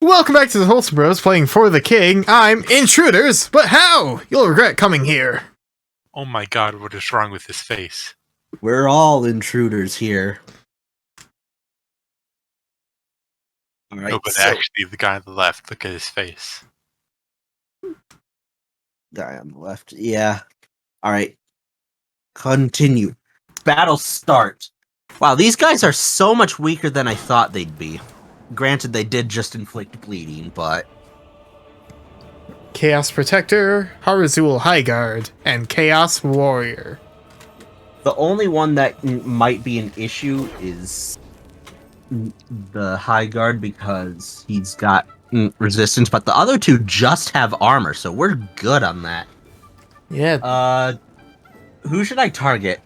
Welcome back to the Wholesome Bros playing For the King. I'm Intruders, but how? You'll regret coming here. Oh my god, what is wrong with his face? We're all intruders here. Alright, No, but so... actually, the guy on the left, look at his face. Guy on the left, yeah. Alright. Continue. Battle start. Wow, these guys are so much weaker than I thought they'd be. Granted, they did just inflict bleeding, but... Chaos Protector, Harazul Highguard, and Chaos Warrior. The only one that might be an issue is the High Guard because he's got resistance, but the other two just have armor, so we're good on that. Yeah. Who should I target?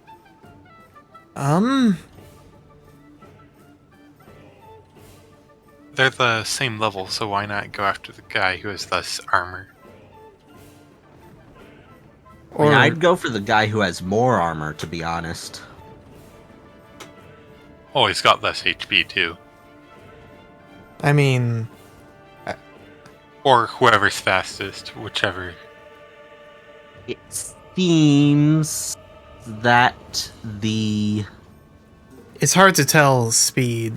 They're the same level, so why not go after the guy who has less armor? Or I'd go for the guy who has more armor, to be honest. Oh, he's got less HP too. I mean, Or whoever's fastest, whichever. It seems that the... it's hard to tell speed.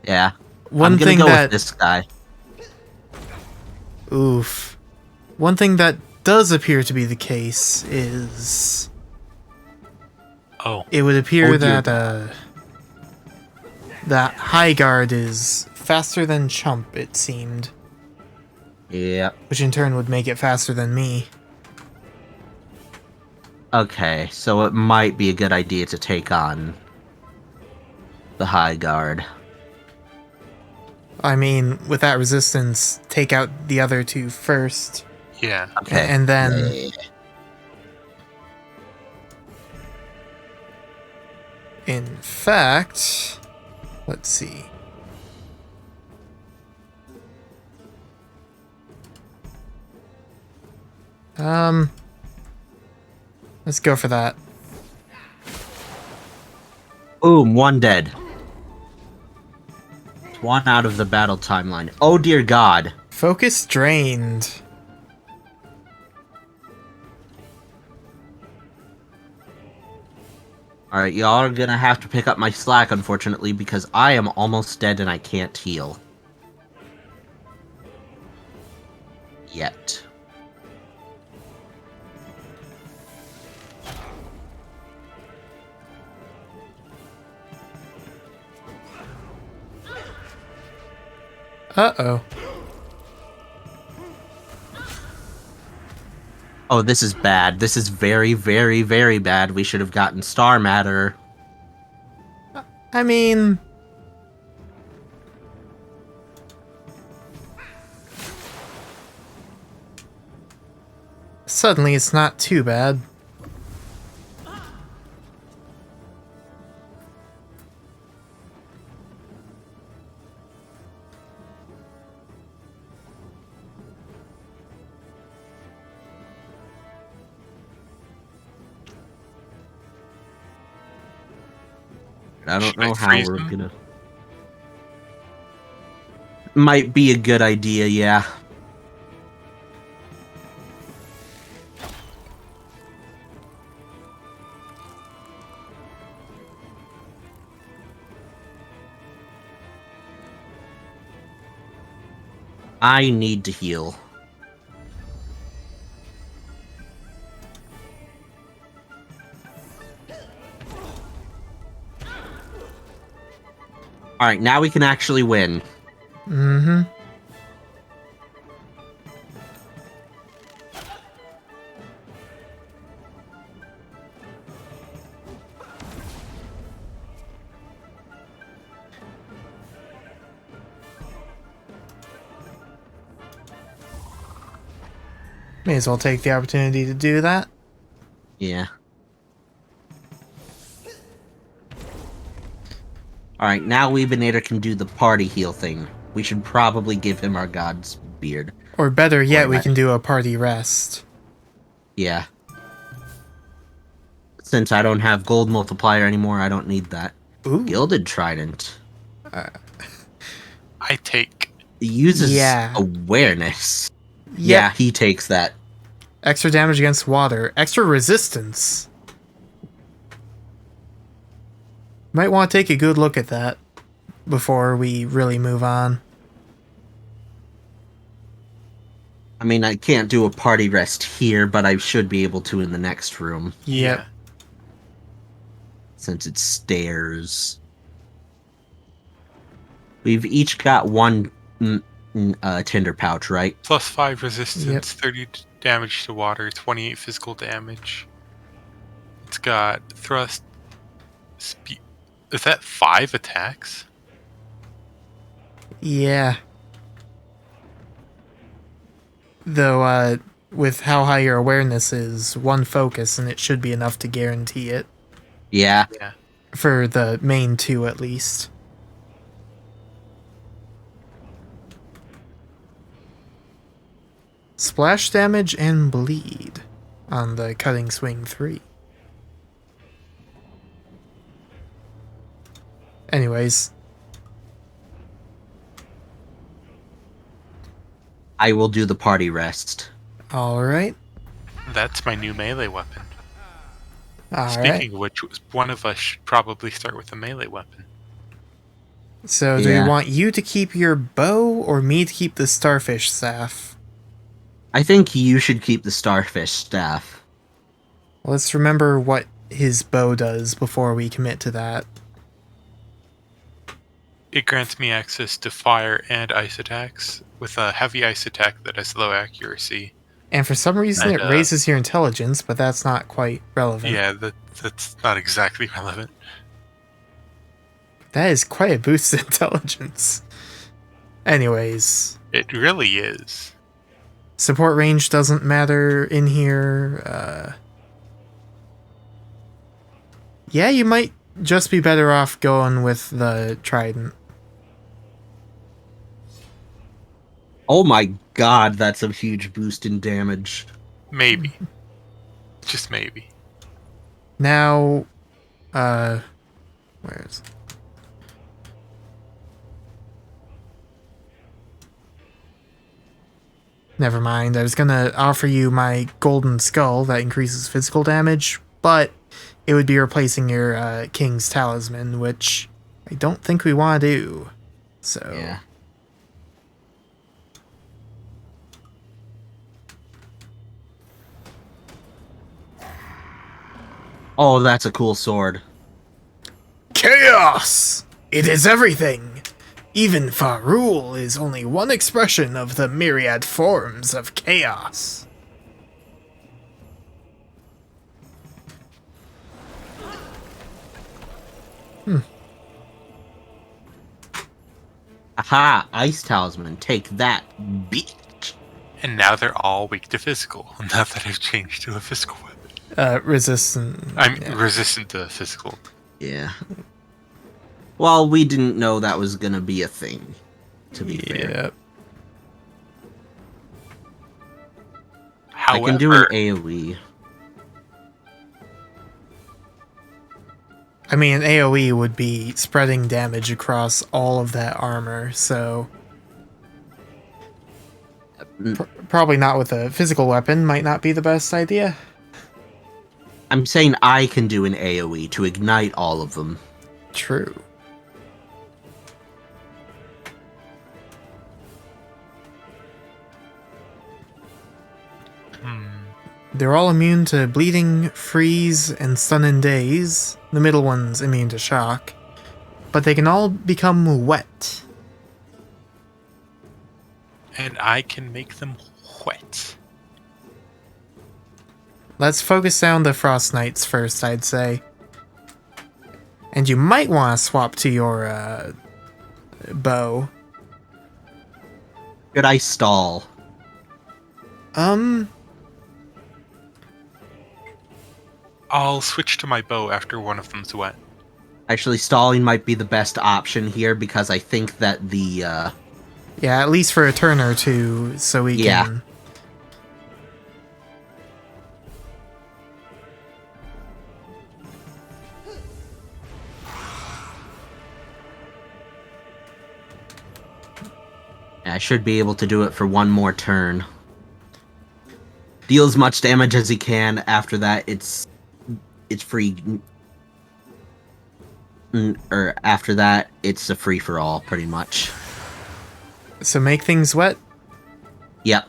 Yeah. One I'm gonna thing go that with this guy. oof. One thing that does appear to be the case is Oh, it would appear Oh, dear. that Highguard is faster than Chump, it seemed. Yeah. Which in turn would make it faster than me. Okay, so it might be a good idea to take on the High Guard. I mean, with that resistance, take out the other two first. yeah. Okay. And then... Yeah. in fact... let's see. Let's go for that. Boom, one dead. One out of the battle timeline. Oh dear god. Focus drained. Alright, y'all are gonna have to pick up my slack, unfortunately, because I am almost dead and I can't heal. Yet. Uh-oh. Oh, this is bad. This is very, very, very bad. We should have gotten Star Matter. I mean... suddenly it's not too bad. I don't Should I know how freeze we're him? gonna... Might be a good idea, yeah. I need to heal. Alright, now we can actually win. Mm-hmm. May as well take the opportunity to do that. Yeah. Alright, now Weebinator can do the party heal thing. We should probably give him our god's beard. Or better yet, we Right. can do a party rest. Yeah. Since I don't have gold multiplier anymore, I don't need that. Ooh. Gilded Trident. I take It uses Yeah. awareness. Yep. Yeah, he takes that. Extra damage against water. Extra resistance. Might want to take a good look at that before we really move on. I mean, I can't do a party rest here, but I should be able to in the next room, Yep. Yeah. since it's stairs. We've each got one tinder pouch, right? Plus 5 resistance, Yep. 30 damage to water, 28 physical damage. It's got thrust, speed. Is that 5 attacks? Yeah. Though, with how high your awareness is, one focus and it should be enough to guarantee it. Yeah. Yeah. For the main two, at least. Splash damage and bleed on the Cutting Swing 3. Anyways, I will do the party rest. alright. That's my new melee weapon. Alright. Speaking of which, one of us should probably start with a melee weapon. So, do Yeah. we want you to keep your bow or me to keep the starfish staff? I think you should keep the starfish staff. Let's remember what his bow does before we commit to that. It grants me access to fire and ice attacks, with a heavy ice attack that has low accuracy. And for some reason, And, it raises your intelligence, but that's not quite relevant. Yeah, that's not exactly relevant. That is quite a boost in intelligence. Anyways, It really is. support range doesn't matter in here. Yeah, you might just be better off going with the trident. Oh my god, that's a huge boost in damage. Maybe. Just maybe. Now, where is it? Never mind, I was gonna offer you my golden skull that increases physical damage, but it would be replacing your king's talisman, which I don't think we want to do. So, Yeah. Oh, that's a cool sword. Chaos! It is everything! Even Farul is only one expression of the myriad forms of chaos. Aha, ice talisman. Take that, bitch. And now they're all weak to physical, now that I've changed to a physical weapon. Resistant. I'm yeah. resistant to physical. Yeah. Well, we didn't know that was gonna be a thing, to be fair. Yep. However, I can do an AoE. I mean, an AoE would be spreading damage across all of that armor, so... Probably not with a physical weapon, might not be the best idea. I'm saying I can do an AoE to ignite all of them. True. They're all immune to bleeding, freeze, and stun and daze. The middle one's immune to shock. But they can all become wet. and I can make them wet. Let's focus down the Frost Knights first, I'd say. And you might want to swap to your bow. Should I stall? I'll switch to my bow after one of them's wet. Actually, stalling might be the best option here because I think that the Yeah, at least for a turn or two, so we Yeah. can... I I should be able to do it for one more turn. Deal as much damage as he can. After that, it's free. Or after that, it's a free for all, pretty much. So make things wet? Yep.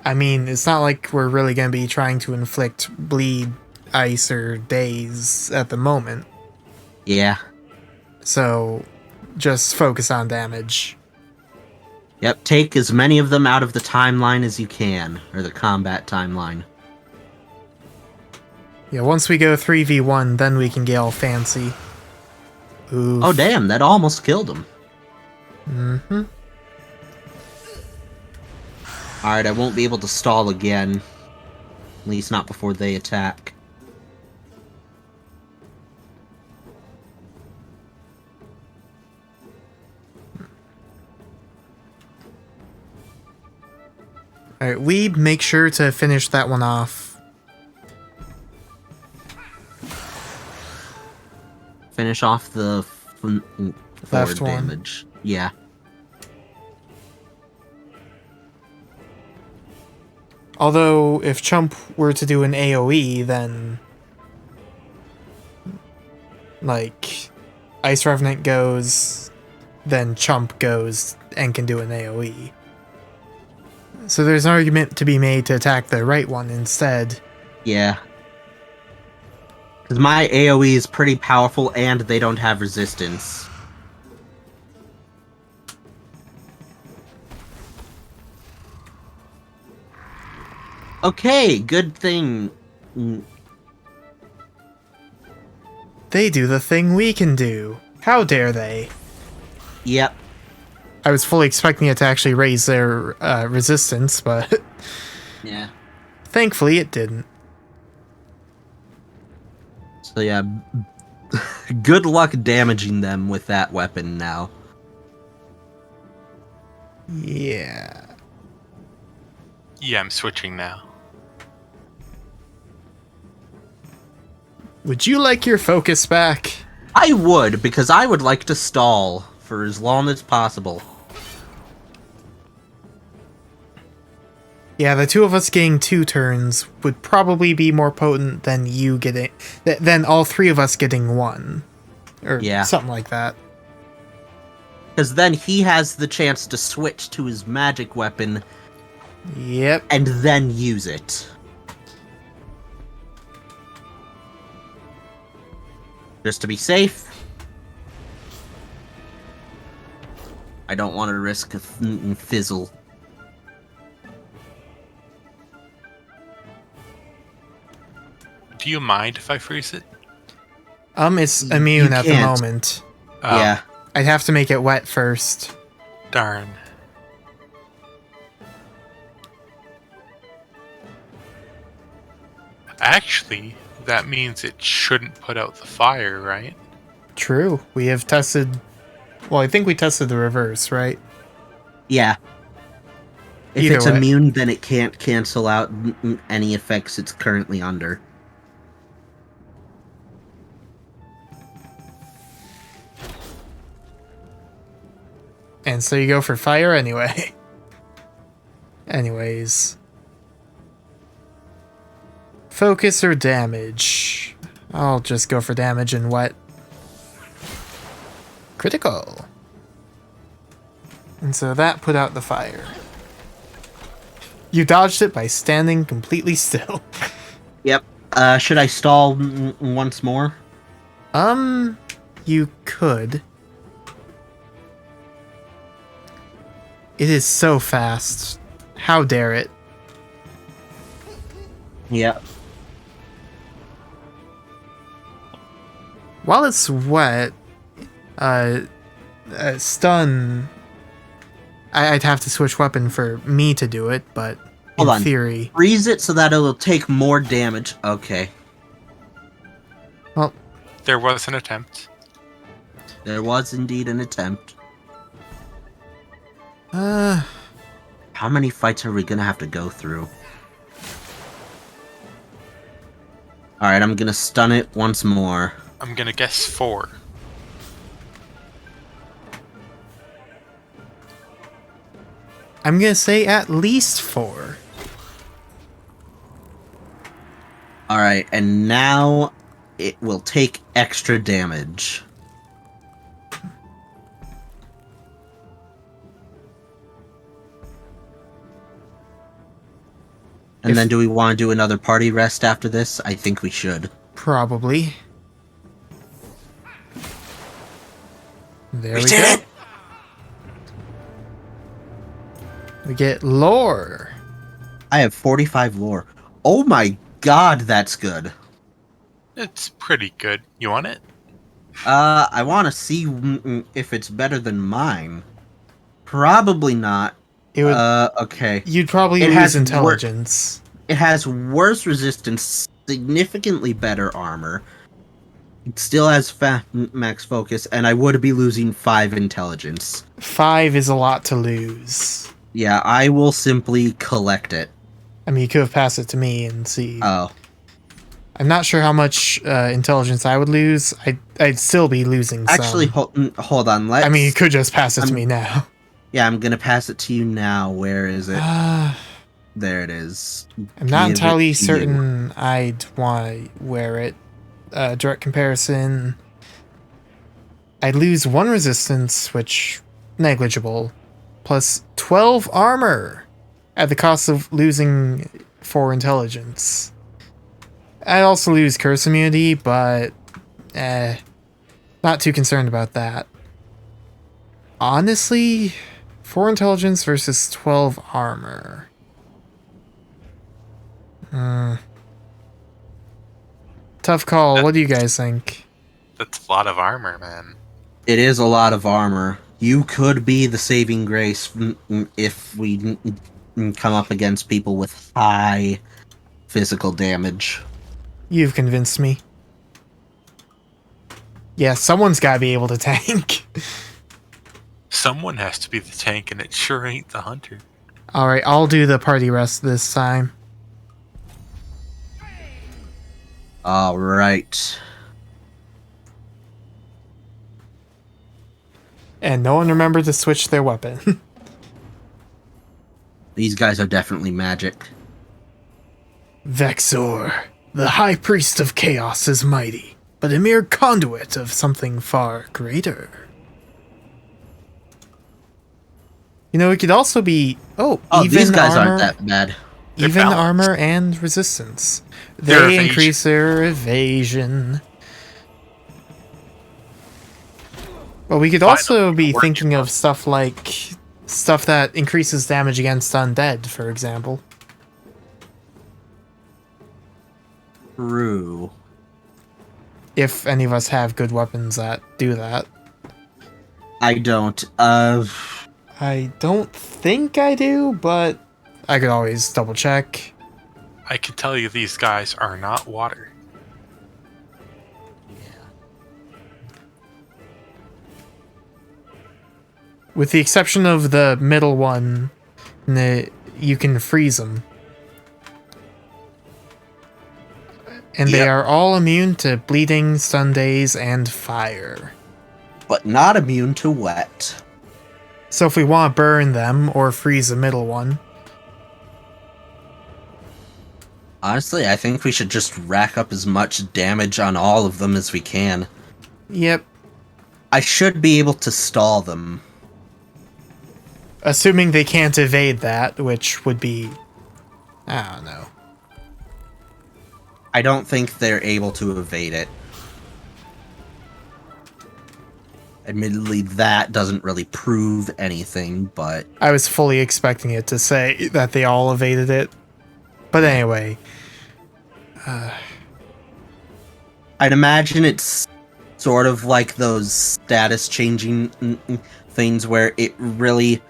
I mean, it's not like we're really going to be trying to inflict bleed, ice, or daze at the moment. Yeah. So just focus on damage. Yep, take as many of them out of the timeline as you can, or the combat timeline. Yeah, once we go 3v1, then we can get all fancy. Oof. Oh damn, that almost killed him. Mm-hmm. Alright, I won't be able to stall again. At least not before they attack. Alright, we make sure to finish that one off. Finish off the Left forward one. damage. Yeah. Although, if Chump were to do an AoE, then... like... Ice Revenant goes, then Chump goes and can do an AoE. So there's an argument to be made to attack the right one instead. Yeah. Because my AoE is pretty powerful and they don't have resistance. Okay, good thing. They do the thing we can do. How dare they? Yep. I was fully expecting it to actually raise their resistance, but Yeah. thankfully it didn't. So yeah, good luck damaging them with that weapon now. Yeah. Yeah, I'm switching now. Would you like your focus back? I would, because I would like to stall for as long as possible. Yeah, the two of us getting 2 turns would probably be more potent than you getting... than all 3 of us getting 1. Or Yeah. something like that. Because then he has the chance to switch to his magic weapon Yep. and then use it. Just to be safe. I don't want to risk a fizzle. Do you mind if I freeze it? It's immune at the can't. moment. Oh, Yeah. I'd have to make it wet first. Darn. Actually, that means it shouldn't put out the fire, right? True. We have tested... Well, I think we tested the reverse, right? Yeah. If Either it's way. immune, then it can't cancel out any effects it's currently under. And so you go for fire anyway. Anyways. Focus or damage? I'll just go for damage and wet. Critical. And so that put out the fire. You dodged it by standing completely still. Yep. Should I stall once more? You could. It is so fast. How dare it? Yep. While it's wet, stun... I'd have to switch weapon for me to do it, but in Hold on. theory... Freeze it so that it'll take more damage. Okay. Well, There was an attempt. There was indeed an attempt. uh... How many fights are we gonna have to go through? Alright, I'm gonna stun it once more. I'm gonna guess 4. I'm gonna say at least 4. Alright, and now it will take extra damage. And then do we want to do another party rest after this? I think we should. Probably. There we did go. it! We get lore. I have 45 lore. Oh my god, that's good. It's pretty good. You want it? I want to see if it's better than mine. Probably not. It would. Okay. You'd probably It lose has intelligence. It has worse resistance, significantly better armor. It still has max focus, and I would be losing 5 intelligence. 5 is a lot to lose. Yeah, I will simply collect it. I mean, you could have passed it to me and see. Oh. I'm not sure how much intelligence I would lose. I'd still be losing some. Actually, hold on. Let's... I mean, you could just pass it to me now. Yeah, I'm gonna pass it to you now. Where is it? There it is. I'm not Give entirely it to certain you. I'd want to wear it. Direct comparison. I'd lose 1 resistance, which negligible, plus 12 armor at the cost of losing 4 intelligence. I'd also lose curse immunity, but not too concerned about that. Honestly, 4 intelligence versus 12 armor. Tough call. What do you guys think? That's a lot of armor, man. It is a lot of armor. You could be the saving grace if we come up against people with high physical damage. You've convinced me. Yeah, someone's got to be able to tank. Someone has to be the tank, and it sure ain't the hunter. Alright, I'll do the party rest this time. Alright. And no one remembered to switch their weapon. These guys are definitely magic. Vexor, the High Priest of Chaos, is mighty, but a mere conduit of something far greater. You know, it could also be... Oh, even these guys armor, aren't that bad. They're even balanced. armor and resistance. Their They evasion. increase their evasion. Well, we could also be thinking of stuff like... stuff that increases damage against undead, for example. True. If any of us have good weapons that do that. I don't. I don't think I do, but I could always double check. I can tell you these guys are not water. With the exception of the middle one, you can freeze them. And they Yep. are all immune to bleeding, stun days, and fire. But not immune to wet. So if we want to burn them or freeze the middle one, Honestly, I think we should just rack up as much damage on all of them as we can. yep. I should be able to stall them. Assuming they can't evade that, which would be... I don't know. I don't think they're able to evade it. Admittedly, that doesn't really prove anything, but... I was fully expecting it to say that they all evaded it. But anyway. I'd imagine it's sort of like those status changing things where it really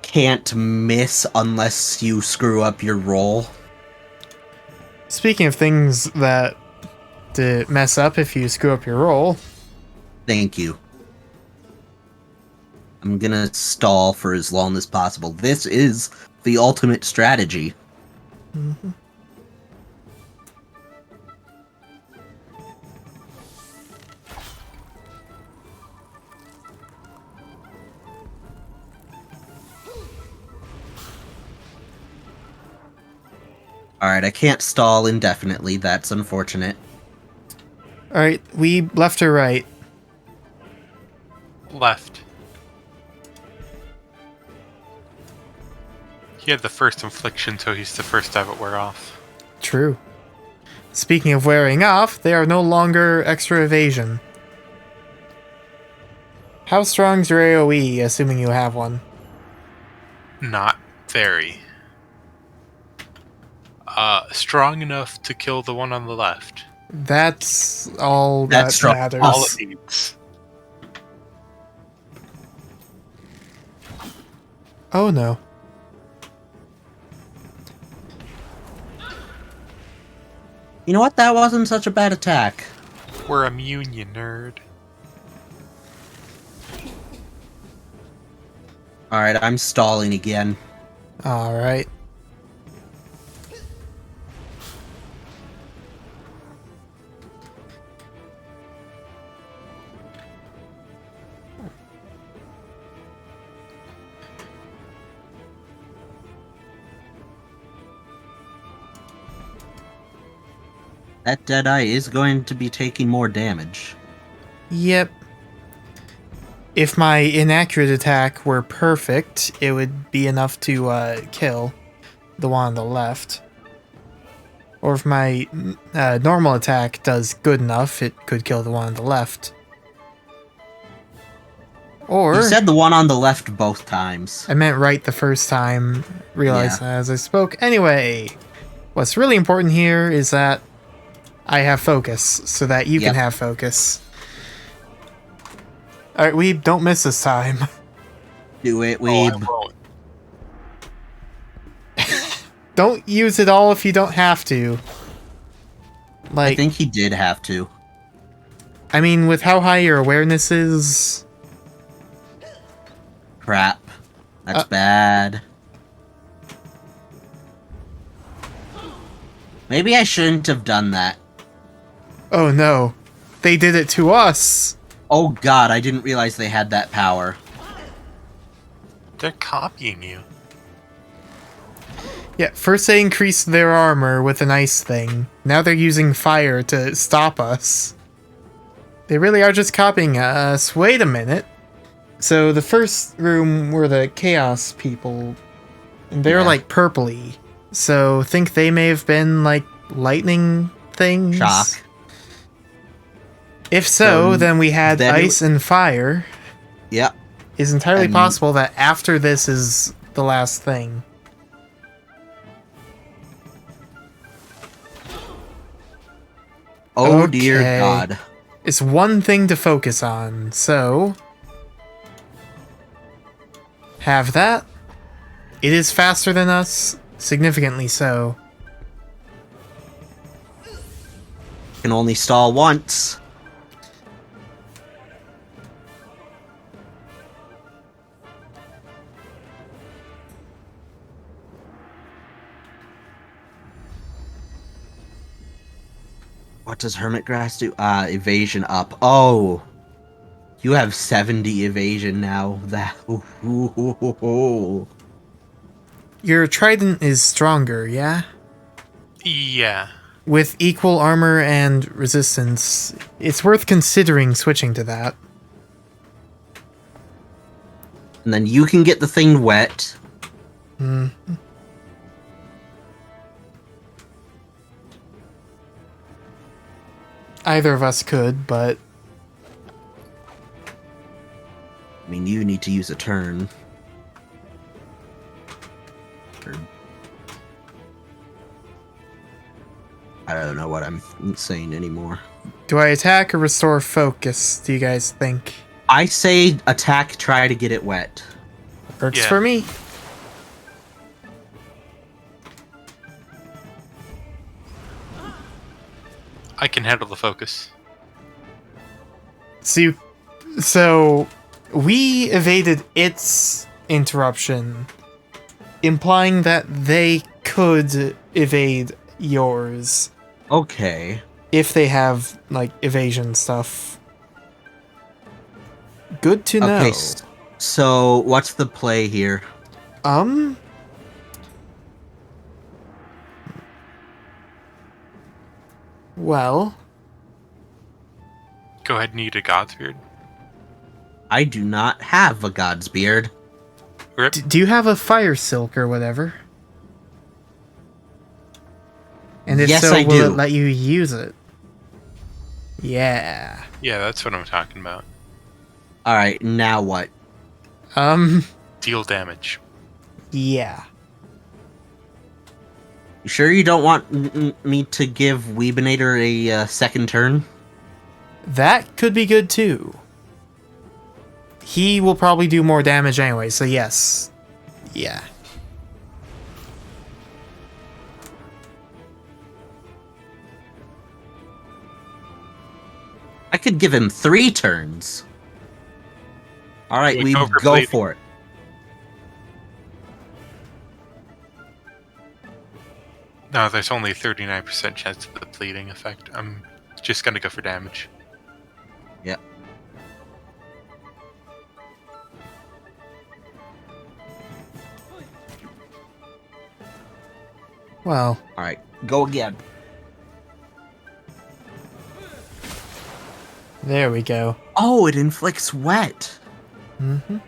can't miss unless you screw up your roll. Speaking of things that mess up if you screw up your roll, Thank you. I'm gonna stall for as long as possible. This is the ultimate strategy. mm-hmm. Alright, I can't stall indefinitely. That's unfortunate. Alright, we left or right? Left. He had the first infliction, so he's the first to have it wear off. True. Speaking of wearing off, they are no longer extra evasion. How strong's your AoE, assuming you have one? Not very. Strong enough to kill the one on the left. That's all That's that strong. matters. All it needs. Oh no. You know what? That wasn't such a bad attack. We're immune, you nerd. Alright, I'm stalling again. Alright. That Deadeye is going to be taking more damage. Yep. If my inaccurate attack were perfect, it would be enough to kill the one on the left. Or if my normal attack does good enough, it could kill the one on the left. Or... You said the one on the left both times. I meant right the first time, realized as I spoke. Anyway, what's really important here is that I have focus, so that you can have focus. Alright, Weeb, don't miss this time. Do it, Oh, I Weeb. won't. Don't use it all if you don't have to. I Like, think he did have to. I mean, with how high your awareness is... Crap. That's bad. Maybe I shouldn't have done that. Oh no. They did it to us! Oh god, I didn't realize they had that power. They're copying you. Yeah, first they increased their armor with an ice thing. Now they're using fire to stop us. They really are just copying us. Wait a minute. So the first room were the Chaos people. And they were like purpley. So think they may have been like lightning things? Shock. If so, then we had then ice and fire. Yep. It's entirely And- possible that after this is the last thing. Oh dear Okay. god. It's one thing to focus on, so... Have that. It is faster than us, significantly so. Can only stall once. What does Hermit Grass do? Evasion up. Oh! You have 70 evasion now. That. Your trident is stronger, yeah? Yeah. With equal armor and resistance, it's worth considering switching to that. And then you can get the thing wet. Hmm. Either of us could, but... I mean, you need to use a turn. I don't know what I'm saying anymore. Do I attack or restore focus, do you guys think? I say attack, try to get it wet. Works Yeah. for me. I can handle the focus. So we evaded its interruption, implying that they could evade yours Okay. if they have like evasion stuff. Good to know. Okay, so what's the play here? Well, Go ahead and eat a God's beard. I do not have a god's beard. Rip. do you have a fire silk or whatever? And if Yes, so, I will do. it let you use it? Yeah. Yeah, that's what I'm talking about. Alright, now what? Deal damage. Yeah. You sure you don't want me to give Weebinator a second turn? That could be good too. He will probably do more damage anyway, so yes. Yeah. I could give him 3 turns. Alright, Like we over go bleeding. for it. No, there's only a 39% chance of the bleeding effect. I'm just gonna go for damage. Yep. Well, Alright, go again. there we go. Oh, it inflicts wet. Mm-hmm.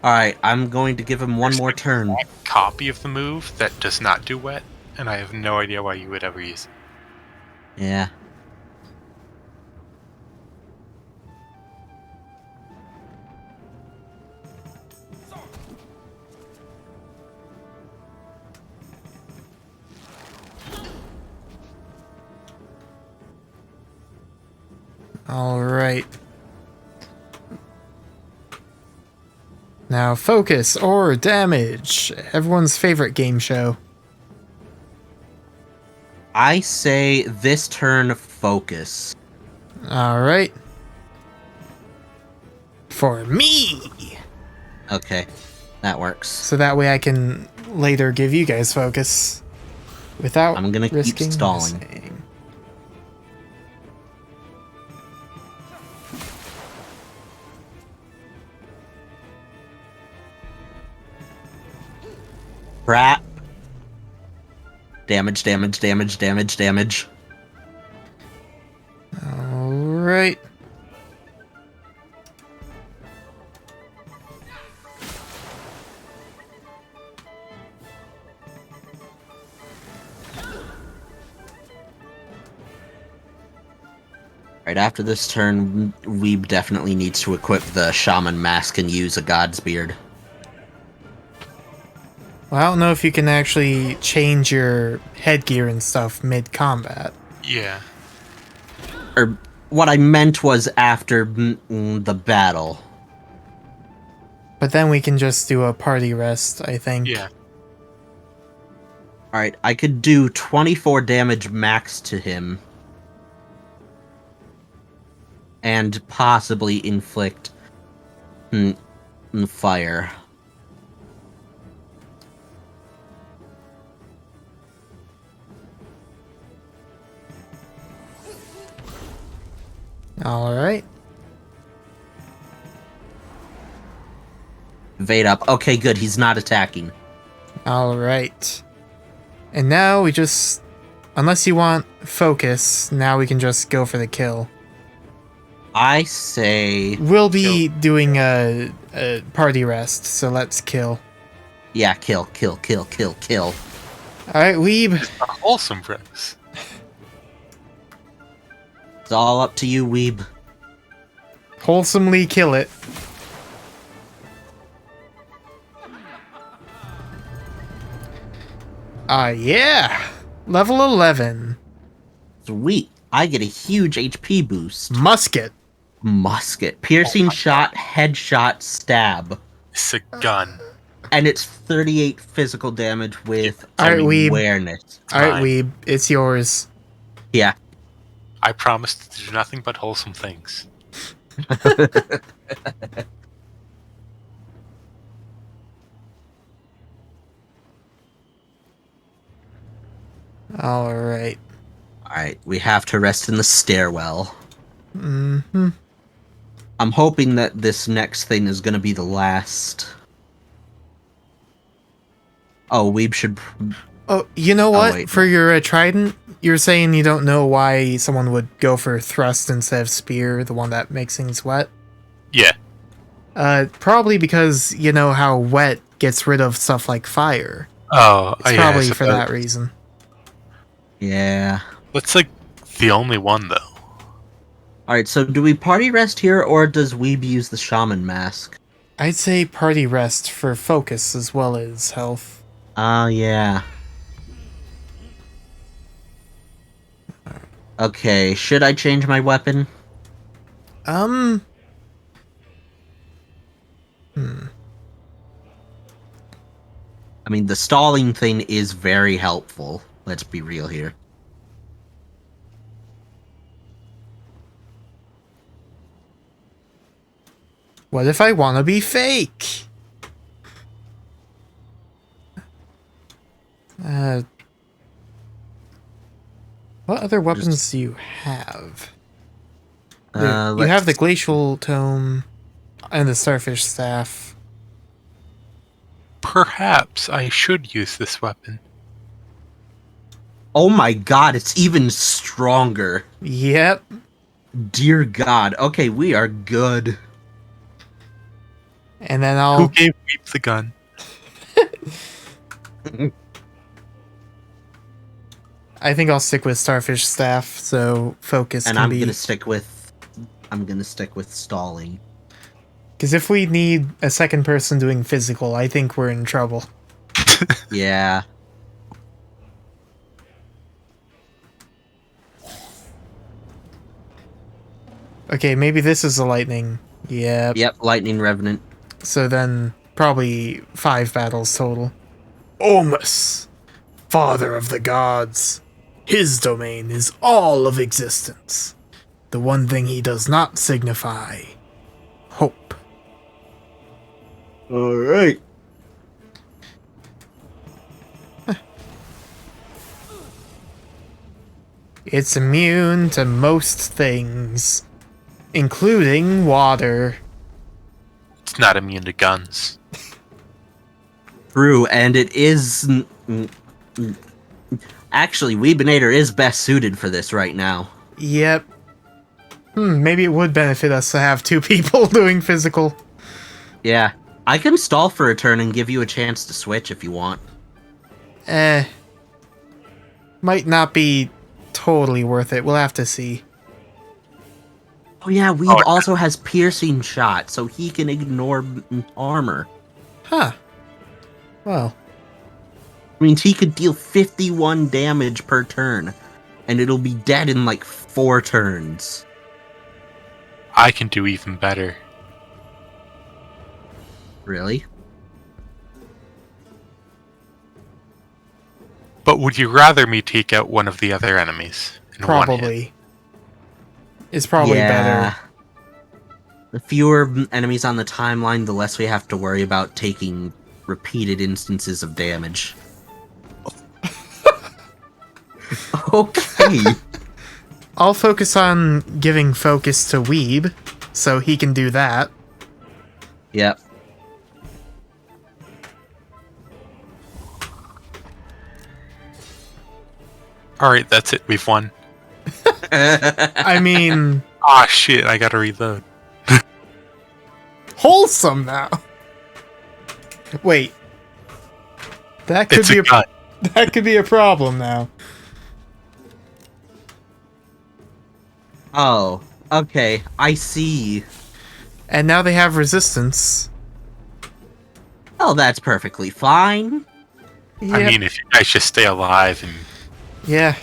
Alright, I'm going to give him one There's more a turn. exact copy of the move that does not do wet, and I have no idea why you would ever use it. Yeah. Alright. Now, focus or damage. Everyone's favorite game show. I say this turn focus. Alright. For me! Okay, that works. So that way I can later give you guys focus. Without I'm gonna keep risking stalling. missing. Crap. Damage, damage, damage, damage, damage. Alright. Right after this turn, Weeb definitely needs to equip the Shaman Mask and use a God's Beard. Well, I don't know if you can actually change your headgear and stuff mid-combat. Yeah. Or, what I meant was after the battle. But then we can just do a party rest, I think. Yeah. Alright, I could do 24 damage max to him. And possibly inflict fire. Alright. Evade up. Okay, good. He's not attacking. Alright. And now we just... Unless you want focus, now we can just go for the kill. I say... We'll be doing a party rest, so let's kill. Yeah, kill, kill, kill, kill, kill. Alright, Weeb. A wholesome premise. It's all up to you, Weeb. Wholesomely kill it. Yeah! Level 11. Sweet. I get a huge HP boost. Musket. Musket. Piercing shot, headshot, stab. It's a gun. And it's 38 physical damage with Alright, Weeb. awareness. Alright, Fine. Weeb. It's yours. Yeah. I promise to do nothing but wholesome things. Alright. Alright, we have to rest in the stairwell. Mm-hmm. I'm hoping that this next thing is gonna be the last. Oh, Weeb should... Oh, you know Oh, what? wait, For no. your trident, you're saying you don't know why someone would go for thrust instead of spear, the one that makes things wet? Yeah. Probably because you know how wet gets rid of stuff like fire. Oh, It's yeah, I probably for that suppose. reason. Yeah. That's like the only one, though. Alright, so do we party rest here, or does Weeb use the shaman mask? I'd say party rest for focus as well as health. Oh, yeah. Okay, should I change my weapon? Um, hmm. I mean, the stalling thing is very helpful. Let's be real here. What if I want to be fake? Uh, what other weapons do you have? You have the Let's... glacial tome and the starfish staff. Perhaps I should use this weapon. Oh my god, it's even stronger. Yep. Dear god. Okay, we are good. And then Who I'll gave Weep the gun? I think I'll stick with starfish staff so focus And can I'm be. gonna stick with... I'm gonna stick with stalling. Because if we need a second person doing physical, I think we're in trouble. Yeah. Okay, maybe this is a lightning. Yep. Yep, Lightning Revenant. So then probably 5 battles total. Omus, father of the gods. His domain is all of existence. The one thing he does not signify: hope. Alright. It's immune to most things, including water. It's not immune to guns. True, and it is... Actually, Weebinator is best suited for this right now. Yep. Maybe it would benefit us to have 2 people doing physical. Yeah. I can stall for a turn and give you a chance to switch if you want. Might not be totally worth it. We'll have to see. Oh yeah, Weeb also has piercing shot, so he can ignore armor. Huh. Well, Means he could deal 51 damage per turn, and it'll be dead in like 4 turns. I can do even better. Really? But would you rather me take out one of the other enemies? In one hit? probably. It's probably better. The fewer enemies on the timeline, the less we have to worry about taking repeated instances of damage. Okay. I'll focus on giving focus to Weeb, so he can do that. Yep. Alright, that's it. We've won. I mean, Ah, shit. I gotta reload. wholesome now. Wait. That could It's be a gun. that could be a problem now. Oh, okay. I see. And now they have resistance. Oh, that's perfectly fine. Yep. I mean, if you guys just stay alive and... Yeah.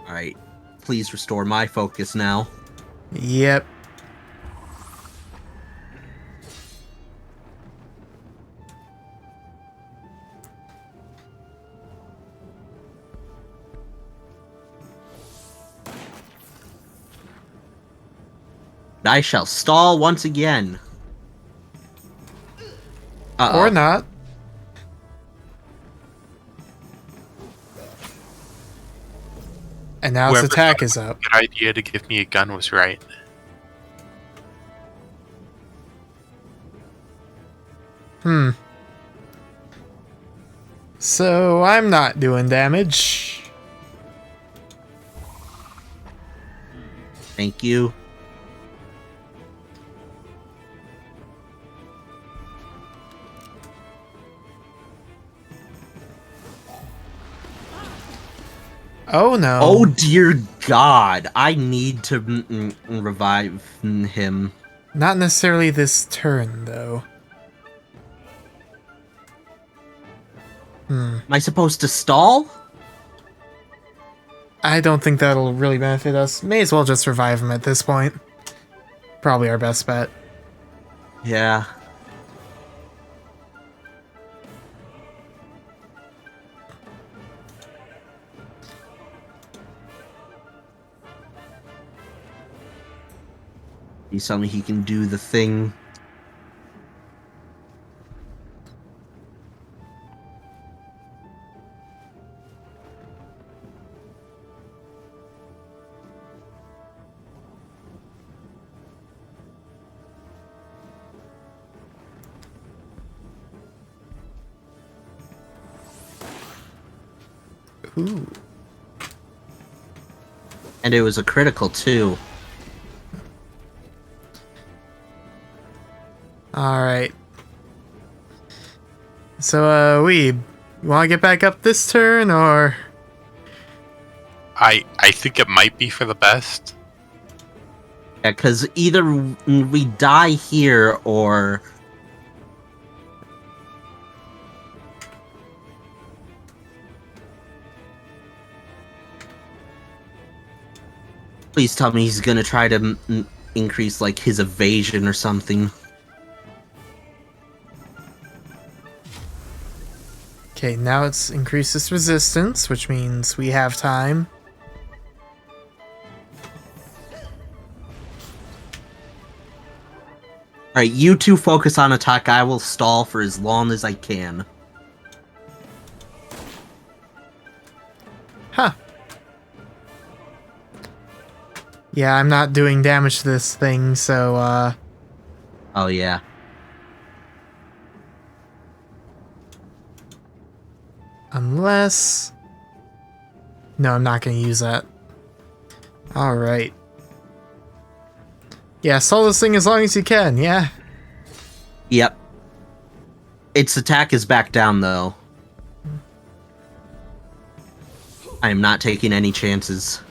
Alright. Please restore my focus now. Yep. I shall stall once again. Uh-oh. Or not. And now his Whoever attack thought is it was up. a good idea to give me a gun was right. So I'm not doing damage. Thank you. Oh no. Oh dear God! I need to revive him. Not necessarily this turn, though. Am I supposed to stall? I don't think that'll really benefit us. May as well just revive him at this point. Probably our best bet. Yeah. He's telling me he can do the thing. Ooh. And it was a critical too. Alright. So, Weeb, you wanna get back up this turn, or...? I think it might be for the best. Yeah, because either we die here or... Please tell me he's gonna try to increase, like, his evasion or something. Okay, now it's increases resistance, which means we have time. Alright, you two focus on attack. I will stall for as long as I can. Huh. Yeah, I'm not doing damage to this thing, so, Oh, yeah. unless... No, I'm not gonna use that. Alright. Yeah, stall this thing as long as you can, yeah? Yep. Its attack is back down, though. I am not taking any chances.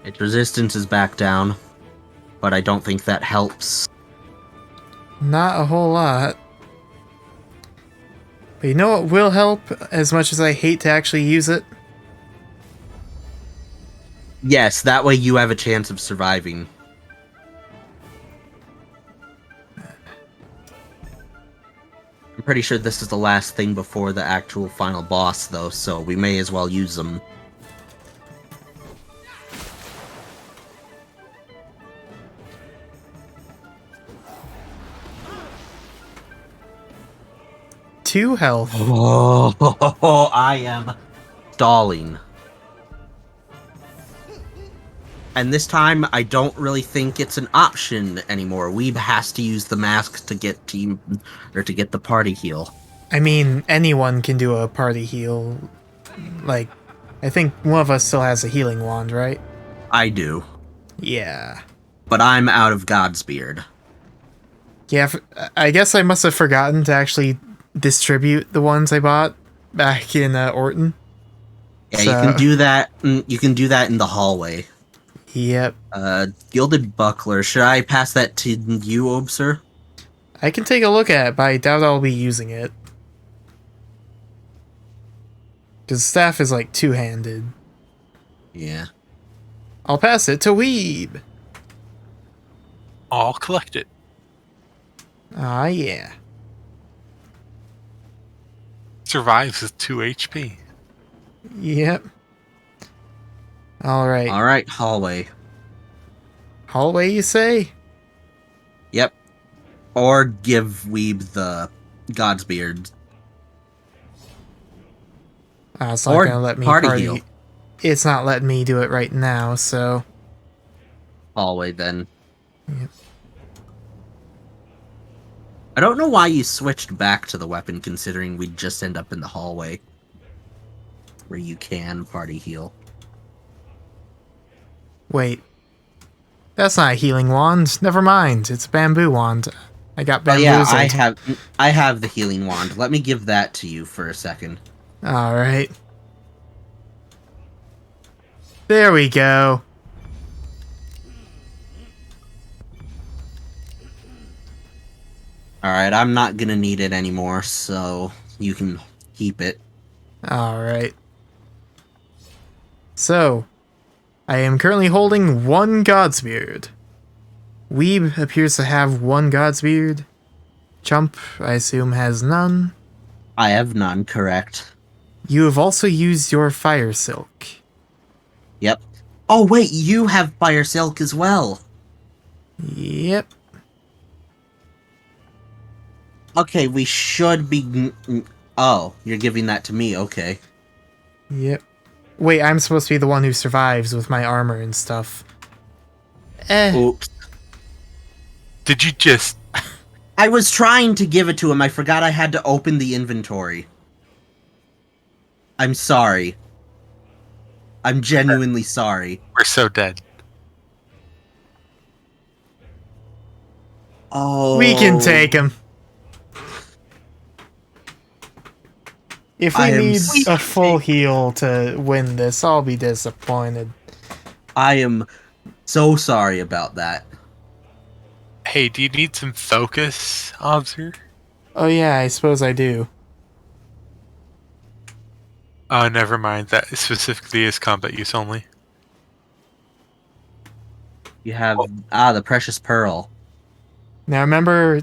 Its resistance is back down, but I don't think that helps. Not a whole lot. But you know what will help, as much as I hate to actually use it? Yes, that way you have a chance of surviving. I'm pretty sure this is the last thing before the actual final boss, though, so we may as well use them. Two health. Oh, I am stalling. And this time, I don't really think it's an option anymore. Weeb has to use the mask to get to get the party heal. I mean, anyone can do a party heal. Like, I think one of us still has a healing wand, right? I do, Yeah. but I'm out of Godsbeard. Yeah, I guess I must have forgotten to actually distribute the ones I bought back in Orton. Yeah, So- you can do that. You can do that in the hallway. Yep. Gilded Buckler. Should I pass that to you, Obser? I can take a look at it, but I doubt I'll be using it. Because staff is like two-handed. Yeah. I'll pass it to Weeb. I'll collect it. Ah, yeah. Survives with 2 HP. Yep. Alright. Alright, hallway. Hallway, you say? Yep. Or give Weeb the Godsbeard. It's not Or gonna let me party party. heal. It's not letting me do it right now, so Hallway then. Yep. I don't know why you switched back to the weapon considering we'd just end up in the hallway. Where you can party heal. wait. That's not a healing wand. Never mind. It's a bamboo wand. I got Oh bamboozled. yeah, I have the healing wand. Let me give that to you for a second. Alright. There we go. Alright, I'm not gonna need it anymore, so you can keep it. Alright. So, I am currently holding one Godsbeard. Weeb appears to have one Godsbeard. Chump, I assume, has none. I have none, correct. You have also used your Fire Silk. Yep. Oh wait, you have Fire Silk as well. Yep. Okay, we should be... Oh, you're giving that to me, okay. Yep. Wait, I'm supposed to be the one who survives with my armor and stuff. Oops. Did you just... I was trying to give it to him, I forgot I had to open the inventory. I'm sorry. I'm genuinely sorry. We're so dead. Oh... We can take him. If we I am need so a full heal to win this, I'll be disappointed. I am so sorry about that. Hey, do you need some focus, Obser? Oh yeah, I suppose I do. Never mind. That specifically is combat use only. You have... the Precious Pearl. Now remember,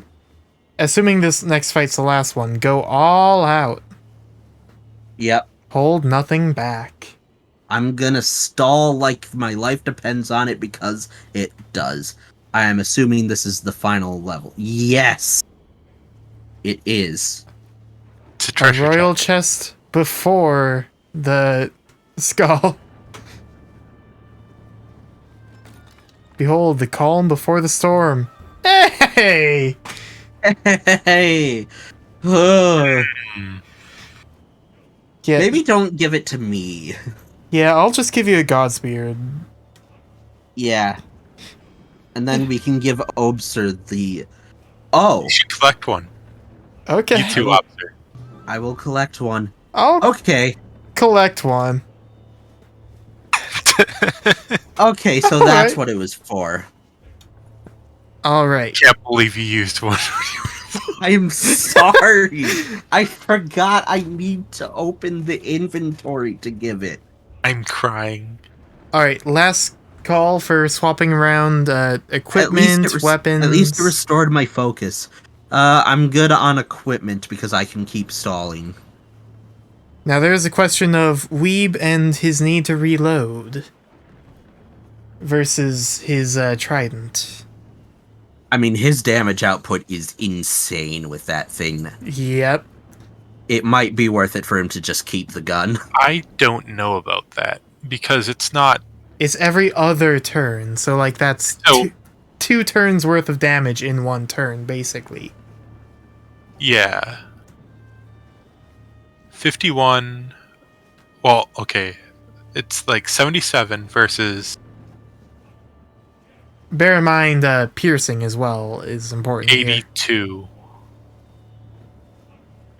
assuming this next fight's the last one, go all out. Yep. Hold nothing back. I'm gonna stall like my life depends on it because it does. I am assuming this is the final level. Yes! It is. It's a A treasure royal chest. chest before the skull. Behold, the calm before the storm. Hey! Hey! Ugh. Yeah, Maybe don't give it to me. yeah, I'll just give you a Godsbeard. Yeah. And then we can give Obser the... Oh! You should collect one. Okay. You too, Obser. I will collect one. I'll Okay. collect one. Okay, so All that's right. what it was for. Alright. Can't believe you used one. I'm sorry. I forgot I need to open the inventory to give it. I'm crying. Alright, last call for swapping around equipment, weapons. At least it restored my focus. I'm good on equipment because I can keep stalling. Now there's a question of Weeb and his need to reload versus his trident. I mean, his damage output is insane with that thing. Yep. It might be worth it for him to just keep the gun. I don't know about that because it's not. It's every other turn, so like that's So- two turns worth of damage in one turn, basically. Yeah. 51. Well, okay. It's like 77 versus Bear in mind, piercing as well is important here. 82.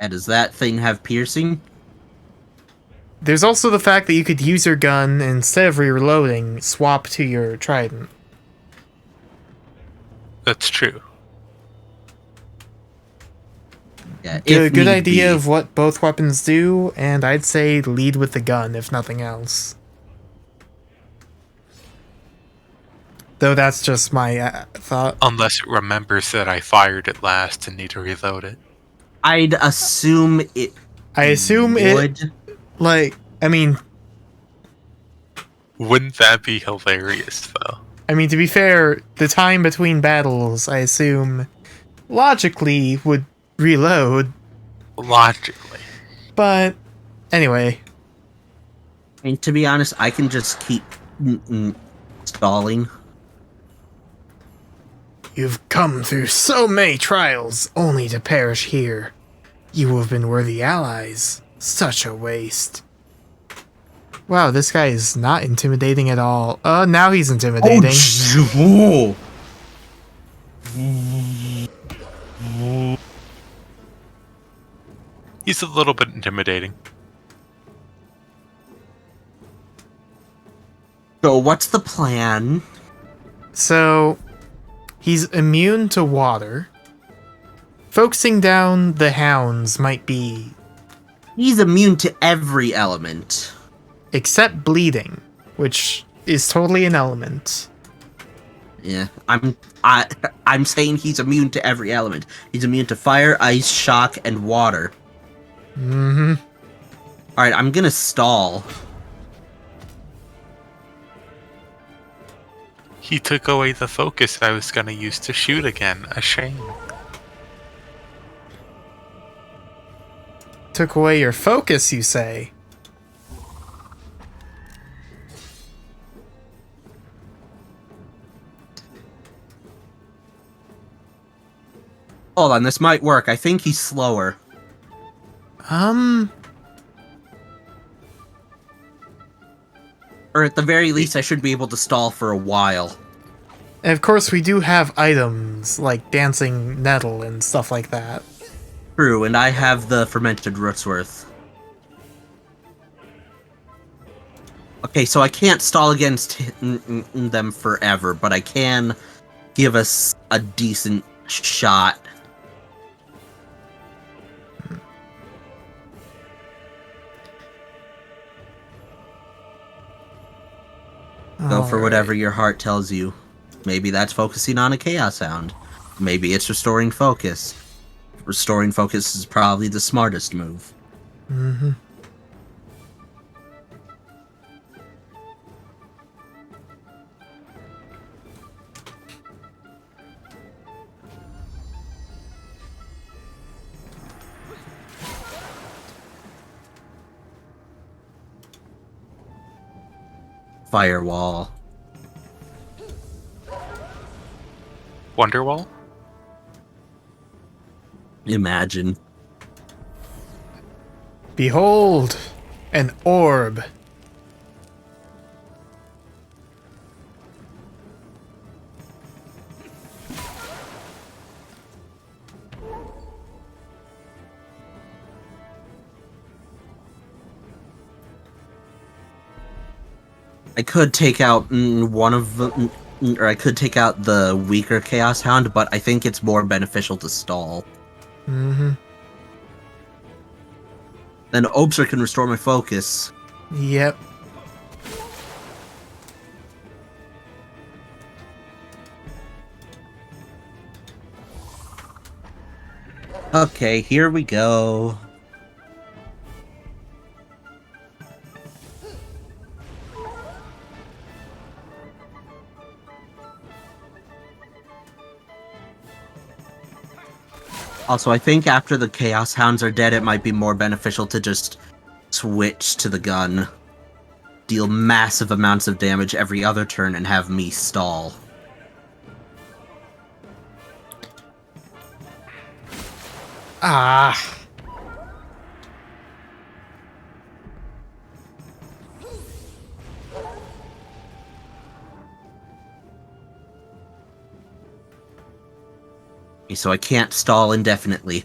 And does that thing have piercing? There's also the fact that you could use your gun, and instead of reloading, swap to your trident. That's true. Yeah, Good need idea be. of what both weapons do, and I'd say lead with the gun, if nothing else. Though that's just my thought. Unless it remembers that I fired it last and need to reload it. I'd assume it I assume it, would. like, I mean, Wouldn't that be hilarious, though? to be fair, the time between battles, I assume, logically would reload, Logically. but anyway. I mean, to be honest, I can just keep stalling. You've come through so many trials, only to perish here. You have been worthy allies. Such a waste. Wow, this guy is not intimidating at all. Now he's intimidating. Oh, He's a little bit intimidating. so what's the plan? So, he's immune to water. Focusing down the hounds might be... He's immune to every element. except bleeding, which is totally an element. Yeah, I'm saying he's immune to every element. He's immune to fire, ice, shock, and water. Mm-hmm. Alright, I'm gonna stall. He took away the focus I was gonna use to shoot again. A shame. Took away your focus, you say? Hold on, this might work. I think he's slower. Or at the very least, I should be able to stall for a while. And of course, we do have items like dancing nettle and stuff like that. True, and I have the fermented rootsworth. Okay, so I can't stall against them forever, but I can give us a decent shot. Go for whatever your heart tells you. Maybe that's focusing on a chaos sound. Maybe it's restoring focus. Restoring focus is probably the smartest move. Mm-hmm. Firewall. Wonderwall? Imagine. Behold, an orb. I could take out one of the, or I could take out the weaker Chaos Hound, but I think it's more beneficial to stall. Mm-hmm. Then Obser can restore my focus. Yep. Okay, here we go. Also, I think after the Chaos Hounds are dead, it might be more beneficial to just switch to the gun. Deal massive amounts of damage every other turn and have me stall. Ah. So I can't stall indefinitely.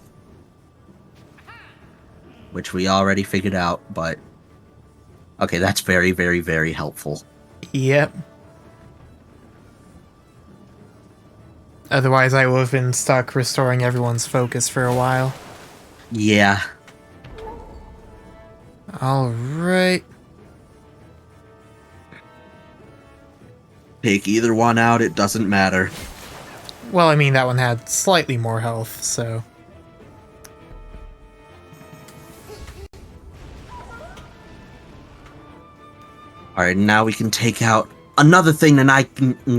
Which we already figured out, but... Okay, that's very, very, very helpful. Yep. Otherwise, I would have been stuck restoring everyone's focus for a while. Yeah. Alright. Take either one out, it doesn't matter. Well, I mean, that one had slightly more health, so... Alright, now we can take out another thing that I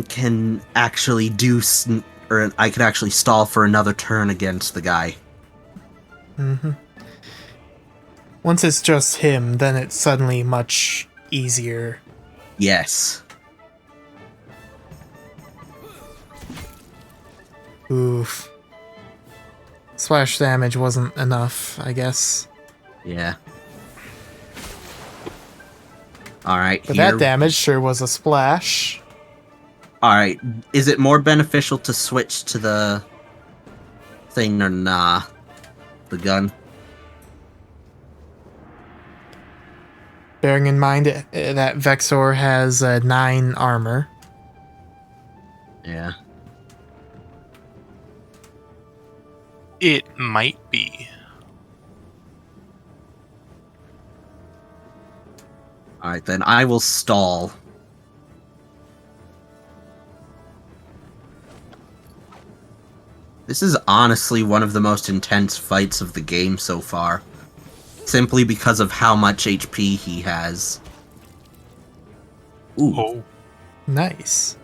can actually do or I could actually stall for another turn against the guy. Mm-hmm. Once it's just him, then it's suddenly much easier. Yes. Oof. Splash damage wasn't enough, I guess. Yeah. Alright, But here. that damage sure was a splash. Alright, is it more beneficial to switch to the thing or nah? The gun? Bearing in mind that Vexor has 9 armor. Yeah. It might be. Alright, then I will stall. This is honestly one of the most intense fights of the game so far. Simply because of how much HP he has. Ooh. Oh. Nice.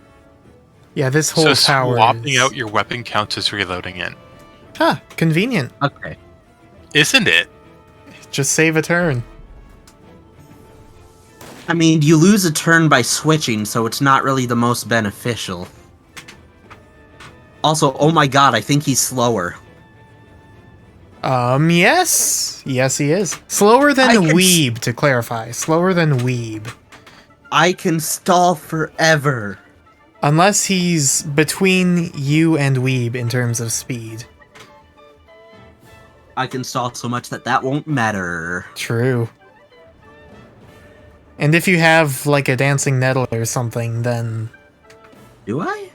Yeah, this whole So tower swapping is... out your weapon counts as reloading it. Huh, convenient. Okay. Isn't it? Just save a turn. I mean, you lose a turn by switching, so it's not really the most beneficial. Also, oh my god, I think he's slower. Yes. Yes, he is. Slower than I can Weeb, to clarify. Slower than Weeb. I can stall forever. Unless he's between you and Weeb in terms of speed. I can stall so much that won't matter. True. And if you have, like, a dancing nettle or something, then... Do I?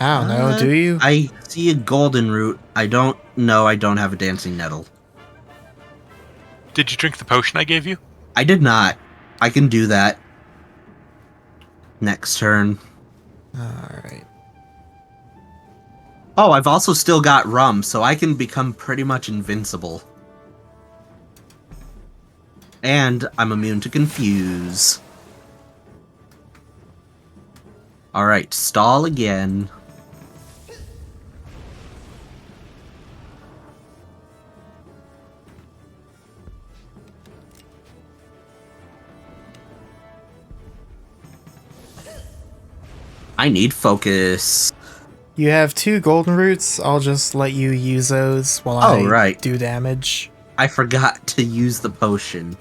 I don't know, do you? I see a golden root. I don't have a dancing nettle. Did you drink the potion I gave you? I did not. I can do that. Next turn. Alright. Oh, I've also still got rum, so I can become pretty much invincible. And I'm immune to confuse. Alright, stall again. I need focus. You have 2 golden roots. I'll just let you use those while I do damage. I forgot to use the potion.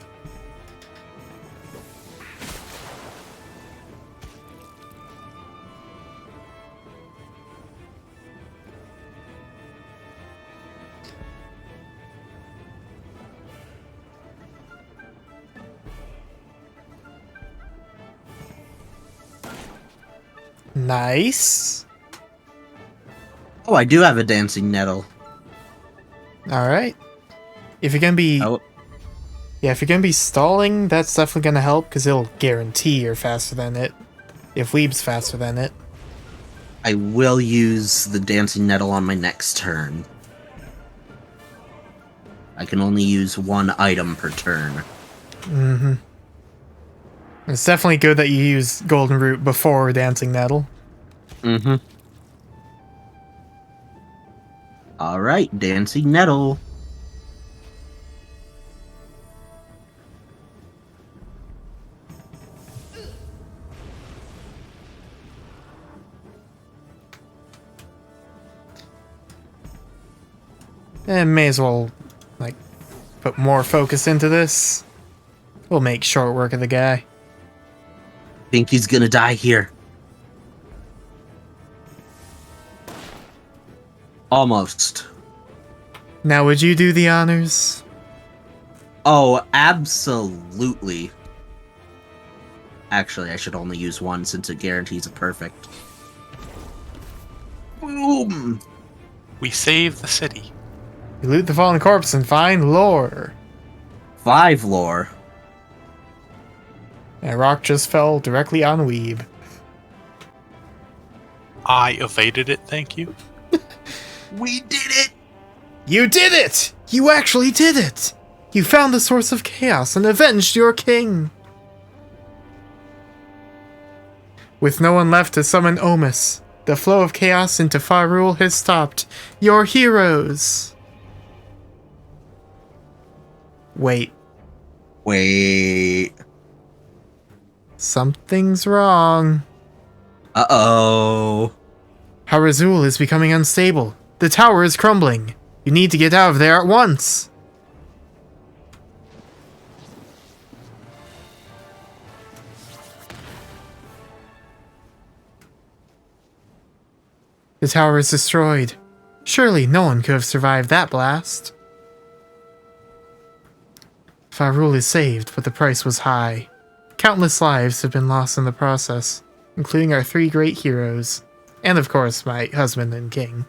Nice. Oh, I do have a dancing nettle. Alright. If you're gonna be... Oh. Yeah, if you're gonna be stalling, that's definitely gonna help, because it'll guarantee you're faster than it. If Weeb's faster than it. I will use the dancing nettle on my next turn. I can only use 1 item per turn. Mm-hmm. It's definitely good that you use Golden Root before Dancing Nettle. Mm-hmm. Alright, dancing nettle. And may as well, like, put more focus into this. We'll make short work of the guy. Think he's gonna die here. Almost. Now, would you do the honors? Oh, absolutely. Actually, I should only use 1 since it guarantees a perfect. Boom! We save the city. You loot the fallen corpse and find lore. 5 lore. And a rock just fell directly on Weeb. I evaded it, thank you. We did it! You did it! You actually did it! You found the source of chaos and avenged your king! With no one left to summon Omus, The flow of chaos into Farul has stopped. Your heroes! Wait. Wait. Something's wrong. Uh-oh. Harazul is becoming unstable. The tower is crumbling. You need to get out of there at once. The tower is destroyed. Surely no one could have survived that blast. Farul is saved, but the price was high. Countless lives have been lost in the process, including our 3 great heroes, and of course my husband and king.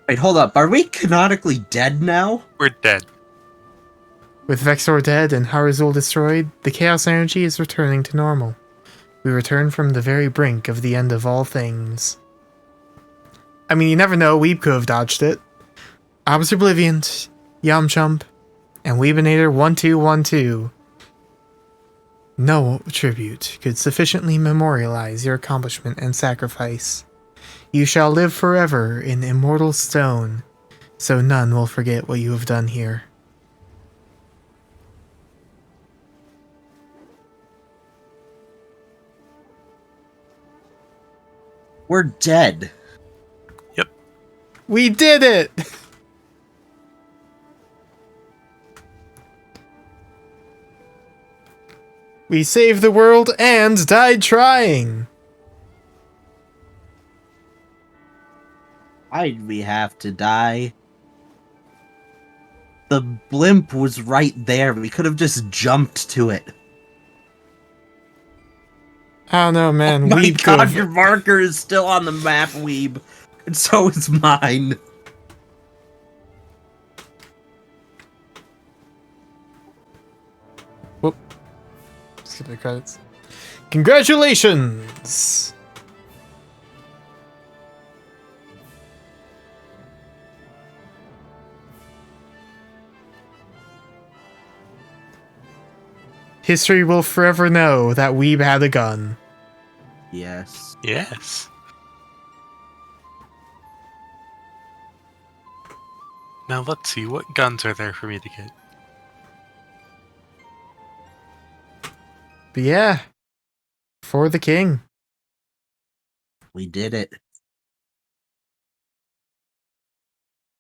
Wait, hold up. Are we canonically dead now? We're dead. With Vexor dead and Harazul destroyed, the chaos energy is returning to normal. We return from the very brink of the end of all things. I mean, you never know, Weeb could have dodged it. Obs Obliviant, Yamchump, and Weebinator1212. No tribute could sufficiently memorialize your accomplishment and sacrifice. You shall live forever in immortal stone, so none will forget what you have done here. We're dead. Yep. We did it! We saved the world and died trying! Why'd we have to die? The blimp was right there. We could have just jumped to it. I don't know, man. My Weeb God, could've- your marker is still on the map, Weeb. And so is mine. Whoop. Skip the credits. Congratulations! History will forever know that Weeb had a gun. Yes. Yes. Now let's see, what guns are there for me to get? But yeah, for the king. We did it.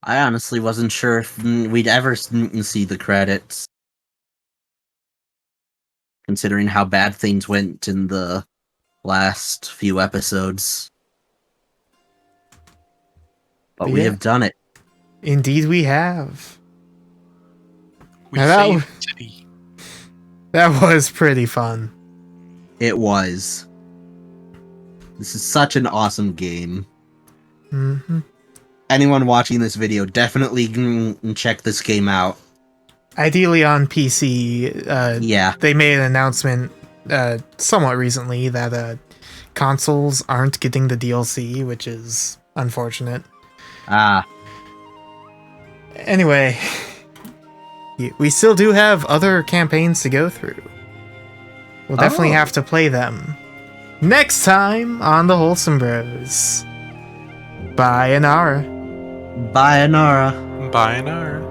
I honestly wasn't sure if we'd ever see the credits. Considering how bad things went in the last few episodes. But we Yeah. have done it. Indeed we have. We Now that saved the city. That was pretty fun. It was. This is such an awesome game. Mm-hmm. Anyone watching this video, definitely check this game out. Ideally on PC, Yeah. they made an announcement somewhat recently that consoles aren't getting the DLC, which is unfortunate. Ah, Anyway, we still do have other campaigns to go through. We'll definitely Oh. have to play them next time on the Wholesome Bros. Bye, Anara. Bayonara. Bye, Nara.